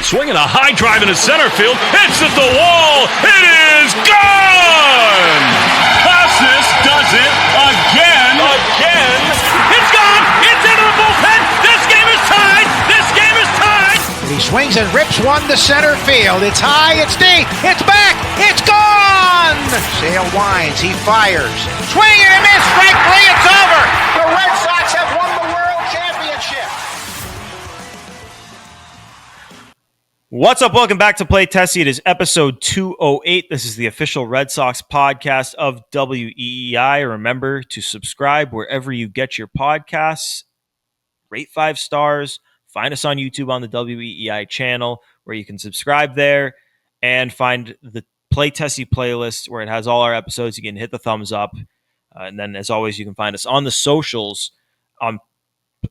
Swinging a high drive into center field. Hits at the wall. It is gone! Casas does it again. It's gone! It's into the bullpen! This game is tied! He swings and rips one to center field. It's high, it's deep, it's back, it's gone! Sale winds, he fires. Swing and a miss, strike three, it's over! The Red Sox have won the World Championship! What's up? Welcome back to Play Tessie. It is episode 208. This is the official Red Sox podcast of weei. Remember to subscribe wherever you get your podcasts. Rate 5 stars. Find us on YouTube on the weei channel where you can subscribe there and find the Play Tessie playlist where it has all our episodes. You can hit the thumbs up. And then, as always, you can find us on the socials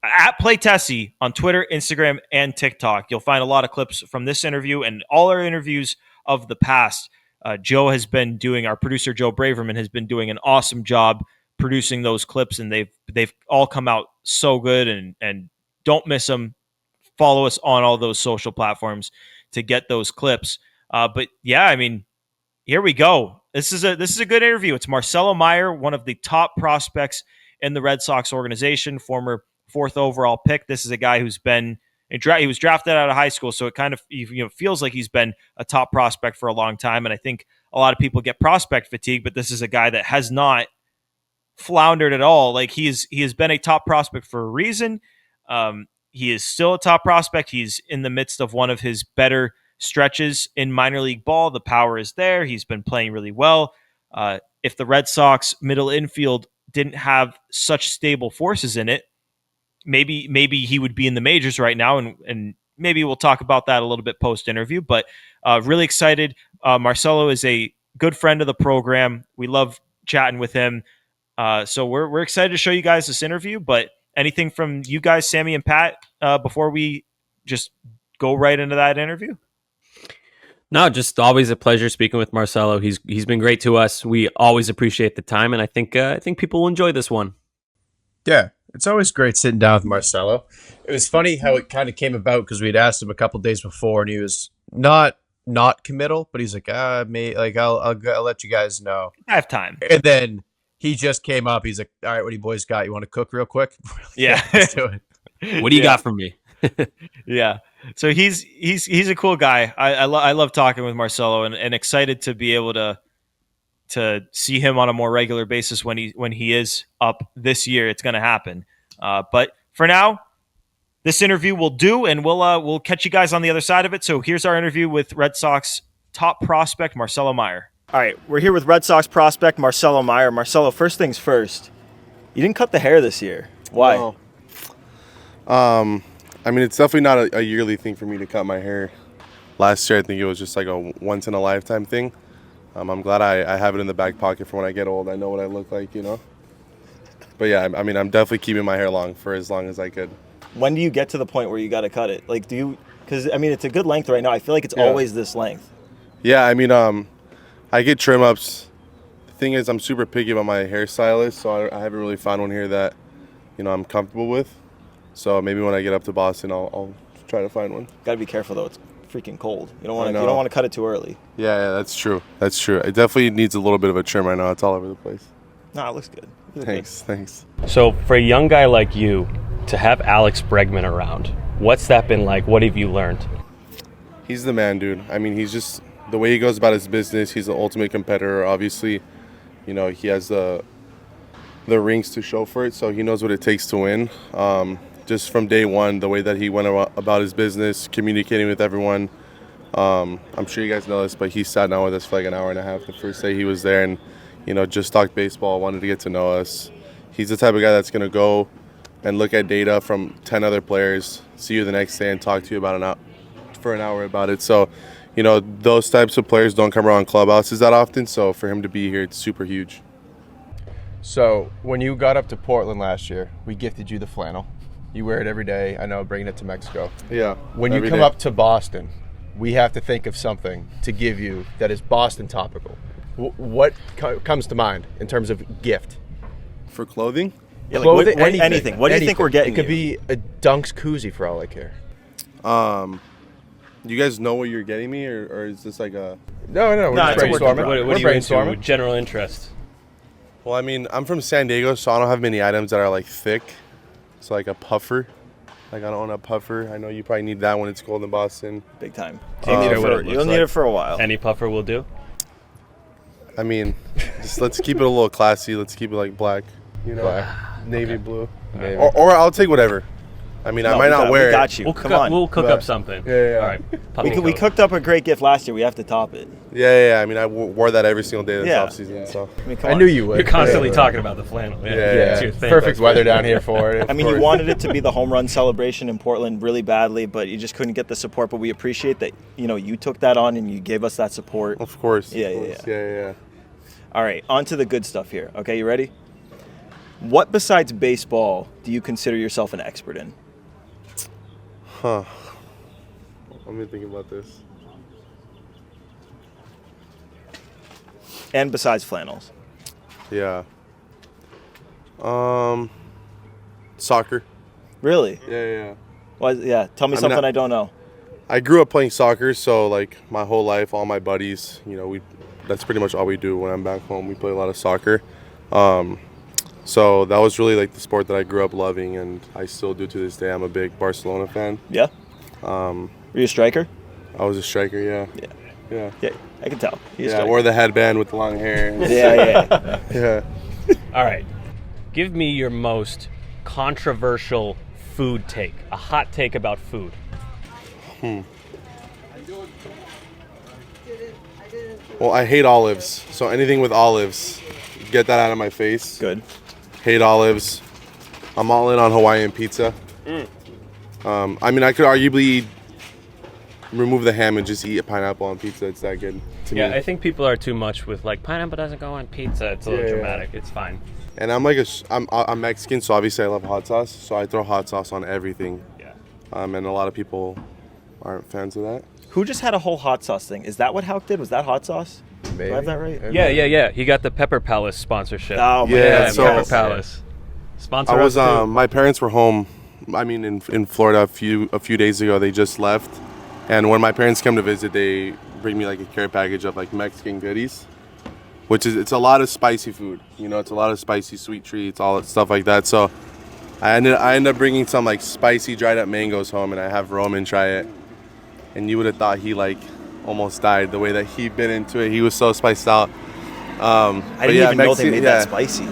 at Play Tessie on Twitter, Instagram, and TikTok. You'll find a lot of clips from this interview and all our interviews of the past. Joe has been doing, our producer Joe Braverman has been doing an awesome job producing those clips, and they've all come out so good, and don't miss them. Follow us on all those social platforms to get those clips. But yeah, I mean, here we go. This is a good interview. It's Marcelo Meyer, one of the top prospects in the Red Sox organization, former 4th overall pick. This is a guy who's been he was drafted out of high school, so it kind of feels like he's been a top prospect for a long time. And I think a lot of people get prospect fatigue, but this is a guy that has not floundered at all. Like he has been a top prospect for a reason. He is still a top prospect. He's in the midst of one of his better stretches in minor league ball. The power is there. He's been playing really well. If the Red Sox middle infield didn't have such stable forces in it, maybe he would be in the majors right now, and maybe we'll talk about that a little bit post-interview. But really excited. Marcelo is a good friend of the program. We love chatting with him. So we're excited to show you guys this interview, but anything from you guys, Sammy and Pat, before we just go right into that interview? No, just always a pleasure speaking with Marcelo. He's been great to us. We always appreciate the time, and I think people will enjoy this one. Yeah, it's always great sitting down with Marcelo. It was funny how it kind of came about because we'd asked him a couple days before, and he was not committal, but he's like, I'll let you guys know. I have time. And then he just came up. He's like, all right, what do you boys got? You want to cook real quick? Yeah. Let's do it. What do you got from me? Yeah. So he's a cool guy. I love talking with Marcelo, and excited to be able to see him on a more regular basis when he is up this year. It's going to happen. But for now, this interview will do, and we'll catch you guys on the other side of it. So here's our interview with Red Sox top prospect Marcelo Meyer. All right, we're here with Red Sox prospect Marcelo Meyer. Marcelo, first things first, you didn't cut the hair this year. Why? No. I mean, it's definitely not a yearly thing for me to cut my hair. Last year, I think it was just like a once-in-a-lifetime thing. I'm glad I have it in the back pocket for when I get old. I know what I look like, But yeah, I mean, I'm definitely keeping my hair long for as long as I could. When do you get to the point where you got to cut it? Like, because, I mean, it's a good length right now. I feel like it's always this length. Yeah, I mean, I get trim ups. The thing is, I'm super picky about my hairstylist, so I haven't really found one here that, I'm comfortable with. So maybe when I get up to Boston, I'll try to find one. Got to be careful though; it's freaking cold. You don't want to cut it too early. Yeah, that's true. That's true. It definitely needs a little bit of a trim right now. It's all over the place. No, it looks good. Thanks. So for a young guy like you to have Alex Bregman around, what's that been like? What have you learned? He's the man, dude. I mean, he's just the way he goes about his business. He's the ultimate competitor. Obviously, he has the rings to show for it, so he knows what it takes to win. Just from day one, the way that he went about his business, communicating with everyone. I'm sure you guys know this, but he sat down with us for like an hour and a half the first day he was there, and just talked baseball, wanted to get to know us. He's the type of guy that's going to go and look at data from 10 other players, see you the next day, and talk to you for an hour about it. So, those types of players don't come around clubhouses that often, so for him to be here, it's super huge. So when you got up to Portland last year, we gifted you the flannel. You wear it every day. I know, bringing it to Mexico. Yeah. When you come up to Boston, we have to think of something to give you that is Boston topical. What comes to mind in terms of gift? For clothing? Yeah, like anything. What do you think we're getting? It could be a Dunks koozie for all I care. You guys know what you're getting me, or is this like a? No, we're just it's a brainstorming. What We're are you into? brainstorming. General interest. Well, I mean, I'm from San Diego, so I don't have many items that are like thick. So like a puffer. Like I don't own a puffer. I know you probably need that when it's cold in Boston. Big time. You'll You'll need it for a while. Any puffer will do. I mean, just let's keep it a little classy. Let's keep it like black, Black. navy blue, Maybe. or I'll take whatever. I mean, I might not wear We it. got you. We'll Come on. We'll cook up something. Yeah. All right. we cooked up a great gift last year. We have to top it. Yeah. I mean, I wore that every single day this off season. So I mean, come I on. knew you would. You're constantly talking about the flannel. Yeah. It's your thing. Perfect weather down here for it. I mean, you wanted it to be the home run celebration in Portland really badly, but you just couldn't get the support. But we appreciate that, you took that on and you gave us that support. of course. Yeah. All right, on to the good stuff here. Okay, you ready? What besides baseball do you consider yourself an expert in? Huh. Let me think about this. And besides flannels? Yeah. Soccer. Really? Yeah. Well, yeah, tell me I mean, something I don't know. I grew up playing soccer, so like my whole life, all my buddies, that's pretty much all we do when I'm back home. We play a lot of soccer. So that was really like the sport that I grew up loving, and I still do to this day. I'm a big Barcelona fan. Yeah? Were you a striker? I was a striker, yeah. Yeah. Yeah, I can tell. You're a Yeah, I striker. wore the headband with the long hair. Yeah. Yeah. All right. Give me your most controversial food take. A hot take about food. Well, I hate olives, so anything with olives, get that out of my face. Good. Hate olives. I'm all in on Hawaiian pizza. I mean, I could arguably remove the ham and just eat a pineapple on pizza. It's that good to Yeah, me. I think people are too much with like pineapple doesn't go on pizza. It's a little Yeah. dramatic. It's fine. And I'm like I'm Mexican, so obviously I love hot sauce. So I throw hot sauce on everything. Yeah. And a lot of people aren't fans of that. Who just had a whole hot sauce thing? Is that what Hauk did? Was that hot sauce? Maybe. Do I have that right? Yeah. He got the Pepper Palace sponsorship. Oh, my Yeah, God. so- Pepper Palace. Sponsor I was us too. my parents were home. I mean, in Florida a few days ago. They just left, and when my parents come to visit, they bring me like a care package of like Mexican goodies, it's a lot of spicy food. It's a lot of spicy sweet treats, all that stuff like that. So I ended up bringing some like spicy dried up mangoes home, and I have Roman try it, and you would have thought he like almost died the way that he bit into it. He was so spiced out. I didn't even know they made that yeah. spicy.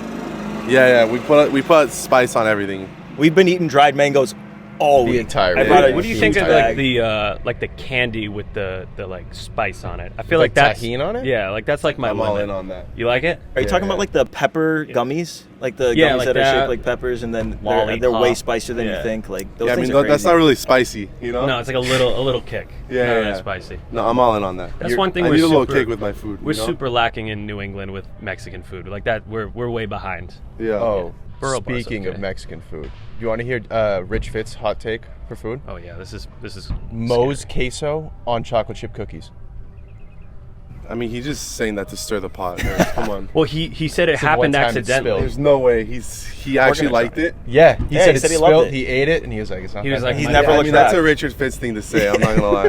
Yeah. We put spice on everything. We've been eating dried mangoes all The week. entire I week. brought a What do you think huge of bag. like the candy with the like spice on it? I feel Like like that's tahini on it? Yeah, like that's like my I'm all limit. in on that. You like it? Are you talking about like the pepper gummies? Like the Yeah, gummies like that are that. shaped like peppers, and then they're Lollipop. way spicier than you Yeah. think. Like those Yeah, I things mean are that's crazy. not really spicy, No, it's like a little kick. Yeah, Not yeah, that yeah. spicy. No, I'm all in on that. That's one thing I we're need a little super- kick with my food. We're super lacking in New England with Mexican food. Like that, we're way behind. Yeah. Oh, Burro bus, speaking okay. of Mexican food, you want to hear Rich Fitt's hot take for food? Oh yeah, this is Moe's scary. queso on chocolate chip cookies. I mean, he's just saying that to stir the pot. Man. Come on. Well, he said it It's the happened one time it accidentally. spilled. There's no way he actually gonna liked try it. Yeah, he Yeah, said he it said he loved spilled. it. He ate it, and he was like, "It's not." He was that like, bad." He's my never God. I looked mean, that's back. a Richard Fitz thing to say. I'm not gonna lie.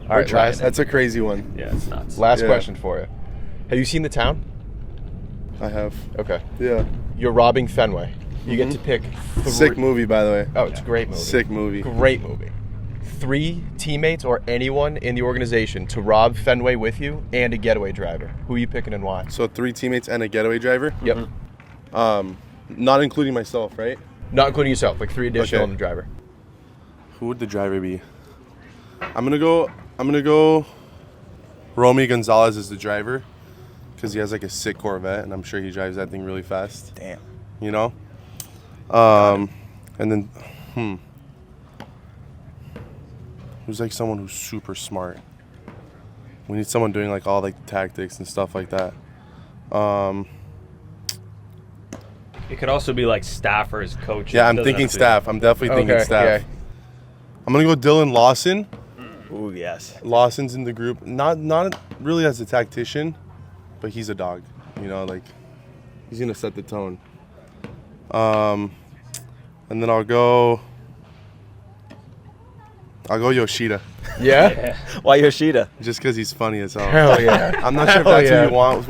All right, trying last, it. That's a crazy one. Yeah, it's nuts. last Yeah. question for you. Have you seen The Town? I have. Okay. Yeah. You're robbing Fenway. You get to pick Sick movie, by the way. Oh, it's a great movie. Sick movie. Great movie. 3 teammates or anyone in the organization to rob Fenway with you and a getaway driver. Who are you picking and why? So 3 teammates and a getaway driver. Yep. Not including myself, right? Not including yourself, like 3 additional Okay. and the driver. Who would the driver be? I'm gonna go. Romy Gonzalez is the driver, because he has like a sick Corvette, and I'm sure he drives that thing really fast. Damn. You know. And then, who's like someone who's super smart. We need someone doing like all like the tactics and stuff like that. It could also be like staffers, coaches. Yeah, I'm Doesn't thinking have to be- staff. I'm definitely thinking Okay, staff. yeah. I'm gonna go Dylan Lawson. Ooh, yes. Lawson's in the group. Not really as a tactician, but he's a dog. You know, like he's gonna set the tone. And then I'll go I'll go Yoshida. Yeah? Why Yoshida? Just because he's funny as hell. Hell yeah. I'm not sure if Hell that's yeah. who you want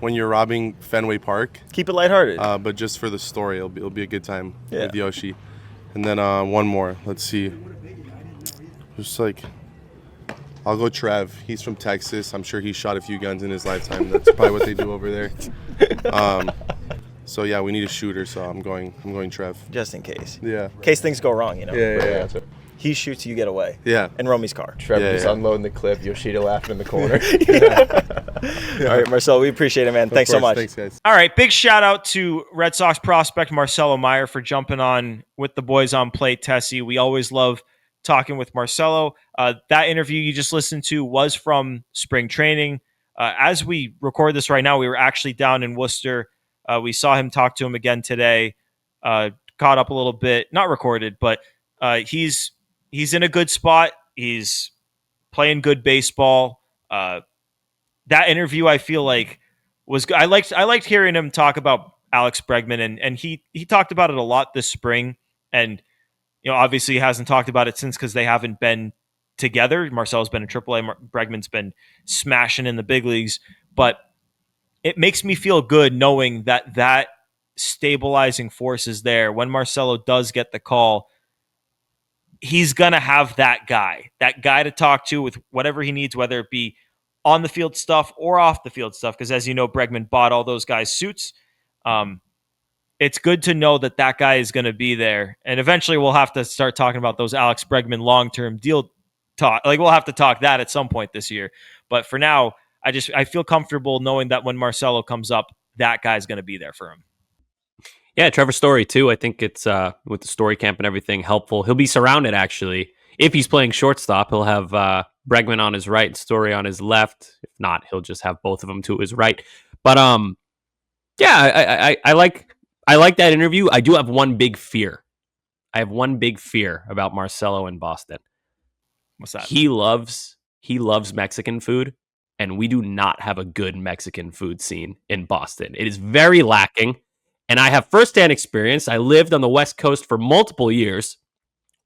when you're robbing Fenway Park. Keep it lighthearted. But just for the story, it'll be a good time Yeah. with Yoshi. And then one more. Let's see. Just like, I'll go Trev. He's from Texas. I'm sure he shot a few guns in his lifetime. That's probably what they do over there. So yeah, we need a shooter. So I'm going Trev. Just in case. Yeah. In case things go wrong, you know. Yeah. He shoots, you get away. Yeah. In Romy's car. Trevor just yeah. unloading the clip, Yoshida laughing in the corner. All right, Marcel, we appreciate it, man. Thanks so Of course. much. Thanks, guys. All right, big shout out to Red Sox prospect Marcelo Meyer for jumping on with the boys on Play Tessie. We always love talking with Marcelo. That interview you just listened to was from spring training. As we record this right now, we were actually down in Worcester. We saw him, talk to him again today. Caught up a little bit, not recorded, but he's in a good spot. He's playing good baseball. That interview, I feel like, was good. I liked hearing him talk about Alex Bregman, and he talked about it a lot this spring. And obviously he hasn't talked about it since because they haven't been together. Marcel's been in AAA. Bregman's been smashing in the big leagues. But it makes me feel good knowing that stabilizing force is there. When Marcelo does get the call, he's going to have that guy to talk to with whatever he needs, whether it be on the field stuff or off the field stuff. Because as you know, Bregman bought all those guys suits. It's good to know that guy is going to be there. And eventually we'll have to start talking about those Alex Bregman long-term deal talk. Like we'll have to talk that at some point this year. But for now, I feel comfortable knowing that when Marcelo comes up, that guy's going to be there for him. Yeah, Trevor Story too. I think it's with the Story camp and everything helpful. He'll be surrounded actually. If he's playing shortstop, he'll have Bregman on his right and Story on his left. If not, he'll just have both of them to his right. But yeah, I like that interview. I do have one big fear. I have one big fear about Marcelo in Boston. What's that? He loves Mexican food, and we do not have a good Mexican food scene in Boston. It is very lacking. And I have firsthand experience. I lived on the West Coast for multiple years.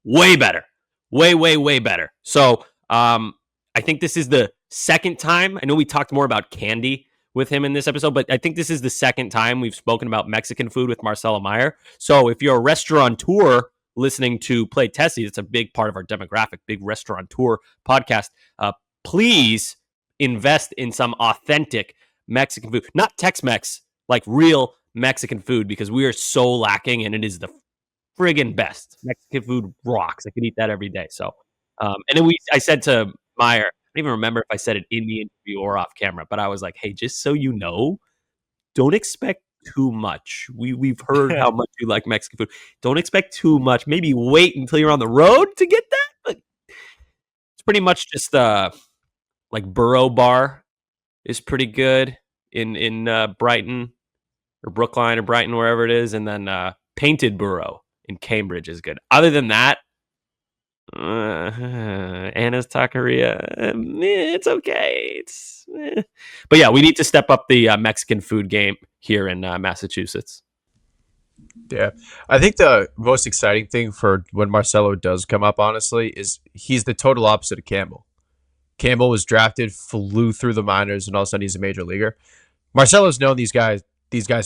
Way better. Way better. So I think this is the second time. I know we talked more about candy with him in this episode, but I think this is the second time we've spoken about Mexican food with Marcelo Meyer. So if you're a restaurateur listening to Play Tessie, it's a big part of our demographic, big restaurateur podcast. Please invest in some authentic Mexican food, not Tex-Mex, like real Mexican food, because we are so lacking, and it is the friggin' best. Mexican food rocks. I could eat that every day. So, and then I said to Meyer, I don't even remember if I said it in the interview or off camera, but I was like, hey, just so you know, don't expect too much. We've heard how much you like Mexican food. Don't expect too much. Maybe wait until you're on the road to get that. But it's pretty much just like Burro Bar is pretty good in Brighton or Brookline or Brighton, wherever it is, and then Painted Burro in Cambridge is good. Other than that, Anna's Taqueria, it's okay. But yeah, we need to step up the Mexican food game here in Massachusetts. Yeah. I think the most exciting thing for when Marcelo does come up, honestly, is he's the total opposite of Campbell. Campbell was drafted, flew through the minors, and all of a sudden he's a major leaguer. Marcelo's known these guys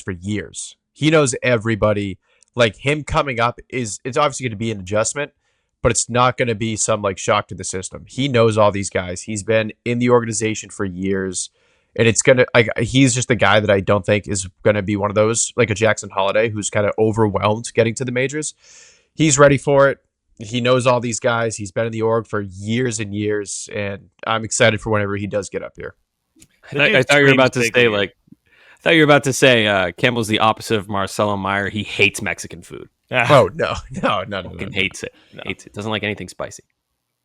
for years. He knows everybody. Like, him coming up it's obviously going to be an adjustment, but it's not going to be some like shock to the system. He knows all these guys. He's been in the organization for years, and it's going to he's just a guy that I don't think is going to be one of those like a Jackson Holiday who's kind of overwhelmed getting to the majors. He's ready for it. He knows all these guys. He's been in the org for years and years, and I'm excited for whenever he does get up here. I thought you were about to say I thought you were about to say Campbell's the opposite of Marcelo Meyer. He hates Mexican food. Oh, no. Fucking hates it. No. Hates it. Doesn't like anything spicy.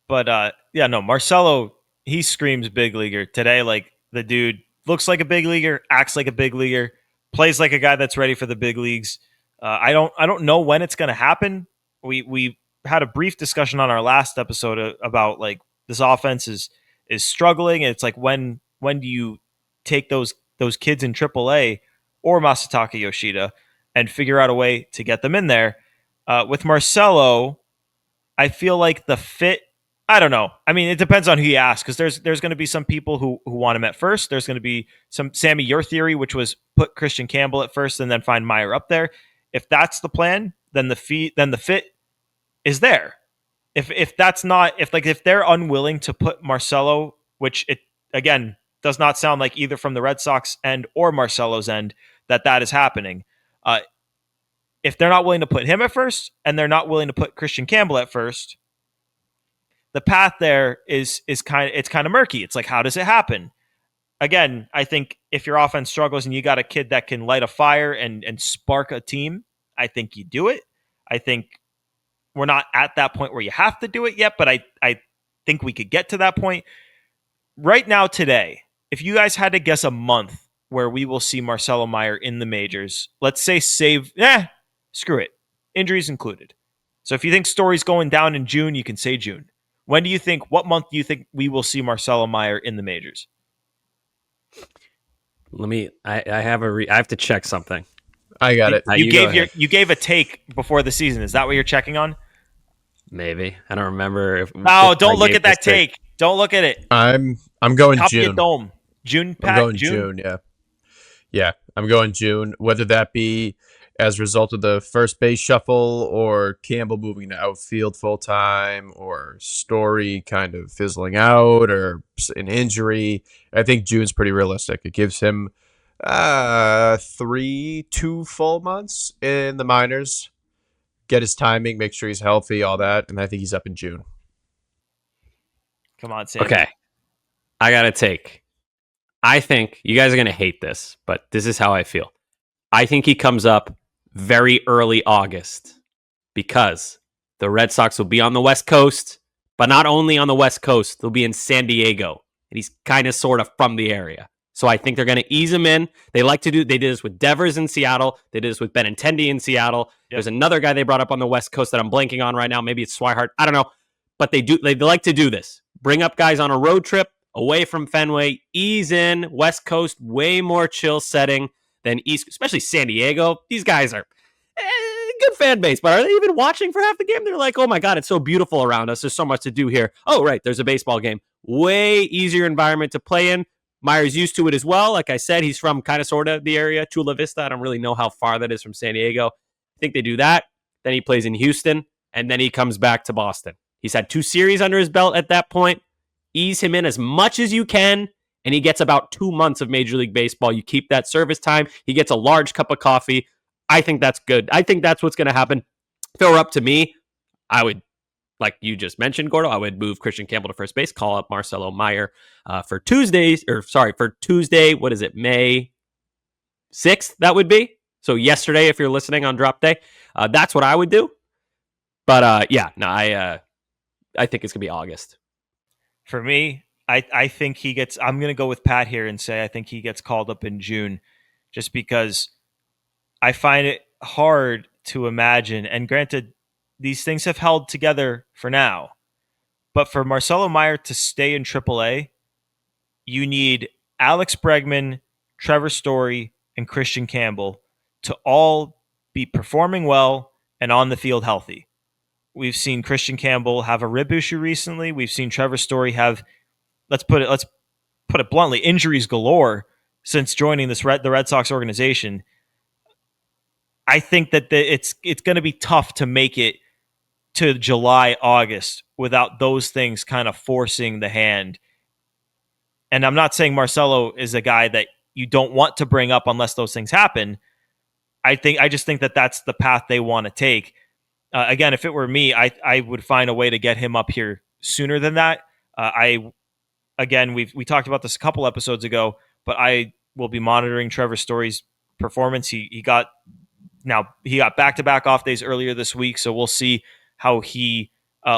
But yeah, no, Marcelo, he screams big leaguer. Today, like, the dude looks like a big leaguer, acts like a big leaguer, plays like a guy that's ready for the big leagues. I don't know when it's going to happen. We had a brief discussion on our last episode about like this offense is struggling. And it's like when do you take those kids in AAA or Masataka Yoshida and figure out a way to get them in there? With Marcelo, I feel like the fit I don't know. I mean, it depends on who you ask, because there's going to be some people who want him at first. There's going to be some Sammy, your theory, which was put Christian Campbell at first and then find Meyer up there. If that's the plan, then the fit is there. If that's not, if they're unwilling to put Marcelo, which it again does not sound like either from the Red Sox end or Marcelo's end that is happening. If they're not willing to put him at first and they're not willing to put Christian Campbell at first, the path there is kind of murky. It's like, how does it happen? Again, I think if your offense struggles and you got a kid that can light a fire and spark a team, I think you do it. I think we're not at that point where you have to do it yet, but I think we could get to that point. Right now, today, if you guys had to guess a month where we will see Marcelo Meyer in the majors, let's say screw it, injuries included. So if you think Story's going down in June, you can say June. What month do you think we will see Marcelo Meyer in the majors? I have to check something. I got it. You gave a take before the season. Is that what you're checking on? Maybe. I don't remember if don't look at that take. Don't look at it. I'm going Top June. Your dome. June, Pat? I'm going June, yeah. Yeah, I'm going June. Whether that be as a result of the first base shuffle or Campbell moving to outfield full time or Story kind of fizzling out or an injury, I think June's pretty realistic. It gives him 2 full months in the minors, get his timing, make sure he's healthy, all that, and I think he's up in June. Come on, Sammy. Okay. I got a take. I think you guys are going to hate this, but this is how I feel. I think he comes up very early August because the Red Sox will be on the West Coast, but not only on the West Coast, they'll be in San Diego, and he's kind of sort of from the area. So I think they're going to ease him in. They did this with Devers in Seattle. They did this with Benintendi in Seattle. Yep. There's another guy they brought up on the West Coast that I'm blanking on right now. Maybe it's Swihart. I don't know. But they like to do this. Bring up guys on a road trip away from Fenway, ease in. West Coast, way more chill setting than East, especially San Diego. These guys are good fan base, but are they even watching for half the game? They're like, oh my God, it's so beautiful around us. There's so much to do here. Oh, right, there's a baseball game. Way easier environment to play in. Meyer's used to it as well. Like I said, he's from kind of sort of the area, Chula Vista. I don't really know how far that is from San Diego. I think they do that. Then he plays in Houston, and then he comes back to Boston. He's had 2 series under his belt at that point. Ease him in as much as you can, and he gets about 2 months of Major League Baseball. You keep that service time. He gets a large cup of coffee. I think that's good. I think that's what's going to happen. If it were up to me, I would, like you just mentioned, Gordo, I would move Christian Campbell to first base, call up Marcelo Meyer for Tuesday. What is it, May 6th? That would be. So yesterday, if you're listening on drop day, that's what I would do. But I think it's going to be August. For me, I think he gets, I'm going to go with Pat here and say I think he gets called up in June, just because I find it hard to imagine, and granted, these things have held together for now, but for Marcelo Meyer to stay in AAA, you need Alex Bregman, Trevor Story, and Christian Campbell to all be performing well and on the field healthy. We've seen Christian Campbell have a rib issue recently. We've seen Trevor Story have, let's put it bluntly, injuries galore since joining the Red Sox organization. I think that it's going to be tough to make it to July, August without those things kind of forcing the hand. And I'm not saying Marcelo is a guy that you don't want to bring up unless those things happen. I just think that that's the path they want to take. Again, if it were me, I would find a way to get him up here sooner than that. We talked about this a couple episodes ago, but I will be monitoring Trevor Story's performance. He got back-to-back off days earlier this week, so we'll see how he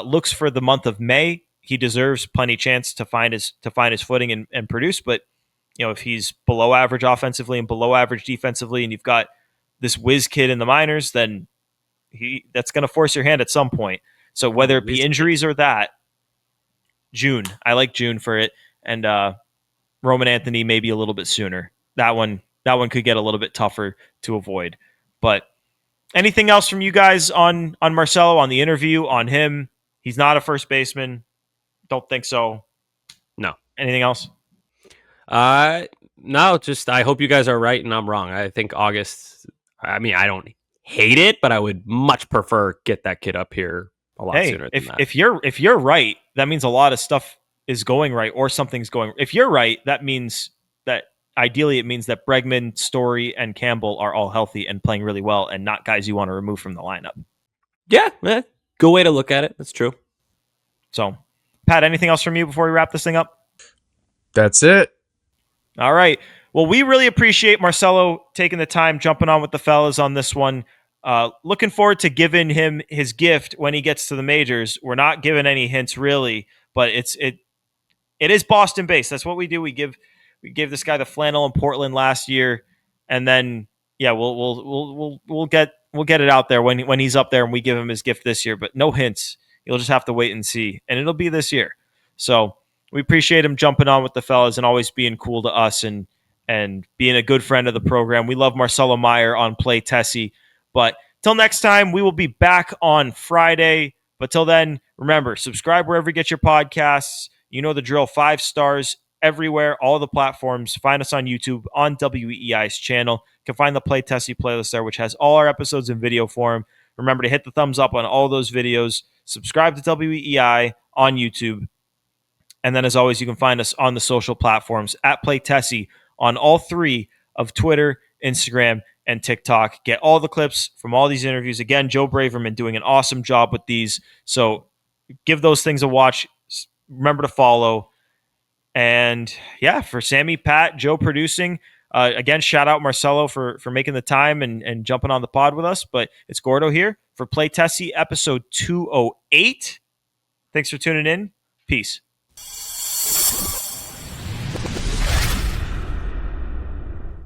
looks for the month of May. He deserves plenty chance to find his footing and produce, but if he's below average offensively and below average defensively, and you've got this whiz kid in the minors, then that's going to force your hand at some point. So whether it be injuries or that, June. I like June for it, and Roman Anthony maybe a little bit sooner. That one could get a little bit tougher to avoid. But anything else from you guys on Marcelo, on the interview, on him? He's not a first baseman. Don't think so. No. Anything else? No, just I hope you guys are right and I'm wrong. I think August, I mean, I don't hate it, but I would much prefer get that kid up here a lot Hey, sooner than that. if you're right, that means a lot of stuff is going right or something's going. If you're right, that means that ideally it means that Bregman, Story, and Campbell are all healthy and playing really well, and not guys you want to remove from the lineup. Yeah, good way to look at it. That's true. So, Pat, anything else from you before we wrap this thing up? That's it. All right. Well, we really appreciate Marcelo taking the time, jumping on with the fellas on this one. Looking forward to giving him his gift when he gets to the majors. We're not giving any hints really, but it is Boston based. That's what we do. We gave this guy the flannel in Portland last year, and then yeah, we'll get it out there when he's up there, and we give him his gift this year. But no hints. You'll just have to wait and see, and it'll be this year. So we appreciate him jumping on with the fellas and always being cool to us and being a good friend of the program. We love Marcelo Meyer on Play Tessie. But till next time, we will be back on Friday. But till then, remember, subscribe wherever you get your podcasts. You know the drill. 5 stars everywhere, all the platforms. Find us on YouTube, on WEI's channel. You can find the Play Tessie playlist there, which has all our episodes in video form. Remember to hit the thumbs up on all those videos. Subscribe to WEI on YouTube. And then, as always, you can find us on the social platforms at Play Tessie on all 3 of Twitter, Instagram, and TikTok. Get all the clips from all these interviews. Again, Joe Braverman doing an awesome job with these. So give those things a watch. Remember to follow. And yeah, for Sammy, Pat, Joe producing. Again, shout out Marcelo for making the time and jumping on the pod with us. But it's Gordo here for Play Tessie episode 208. Thanks for tuning in. Peace.